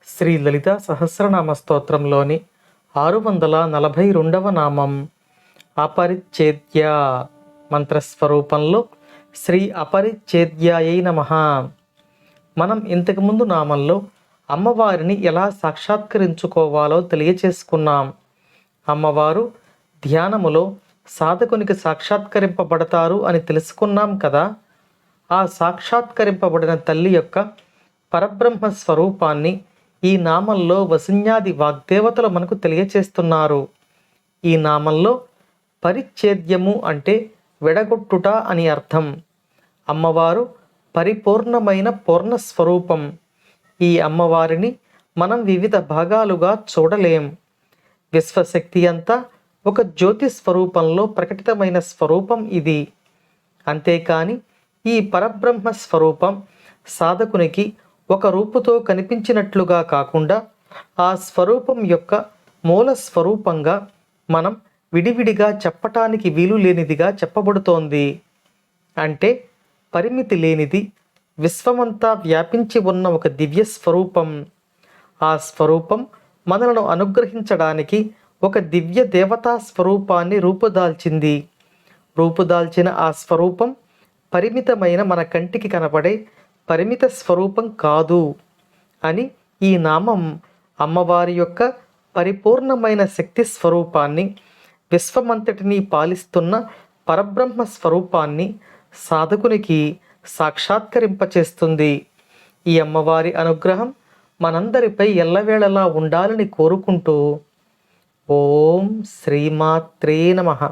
శ్రీ లలితా సహస్రనామ స్తోత్రంలోని 642వ నామం అపరిచ్ఛేద్య మంత్రస్వరూపంలో శ్రీ అపరిచ్ఛేద్యాయై నమః. మనం ఇంతకుముందు నామంలో అమ్మవారిని ఎలా సాక్షాత్కరించుకోవాలో తెలియచేసుకున్నాం. అమ్మవారు ధ్యానములో సాధకునికి సాక్షాత్కరింపబడతారు అని తెలుసుకున్నాం కదా. ఆ సాక్షాత్కరింపబడిన తల్లి యొక్క పరబ్రహ్మ స్వరూపాన్ని ఈ నామంలో వసిన్యాది వాగ్దేవతలు మనకు తెలియచేస్తున్నారు. ఈ నామంలో పరిచ్ఛేద్యము అంటే విడగొట్టుట అని అర్థం. అమ్మవారు పరిపూర్ణమైన పూర్ణస్వరూపం. ఈ అమ్మవారిని మనం వివిధ భాగాలుగా చూడలేం. విశ్వశక్తి అంతా ఒక జ్యోతి స్వరూపంలో ప్రకటితమైన స్వరూపం ఇది. అంతేకాని ఈ పరబ్రహ్మ స్వరూపం సాధకునికి ఒక రూపుతో కనిపించినట్లుగా కాకుండా ఆ స్వరూపం యొక్క మూల స్వరూపంగా మనం విడివిడిగా చెప్పటానికి వీలు లేనిదిగా చెప్పబడుతోంది. అంటే పరిమితి లేనిది, విశ్వమంతా వ్యాపించి ఉన్న ఒక దివ్య స్వరూపం. ఆ స్వరూపం మనలను అనుగ్రహించడానికి ఒక దివ్య దేవతా స్వరూపాన్ని రూపుదాల్చింది. రూపుదాల్చిన ఆ స్వరూపం పరిమితమైన మన కంటికి కనపడే పరిమిత స్వరూపం కాదు అని ఈ నామం అమ్మవారి యొక్క పరిపూర్ణమైన శక్తి స్వరూపాన్ని, విశ్వమంతటిని పాలిస్తున్న పరబ్రహ్మ స్వరూపాన్ని సాధకునికి సాక్షాత్కరింపచేస్తుంది. ఈ అమ్మవారి అనుగ్రహం మనందరిపై ఎల్లవేళలా ఉండాలని కోరుకుంటూ ఓం శ్రీమాత్రే నమః.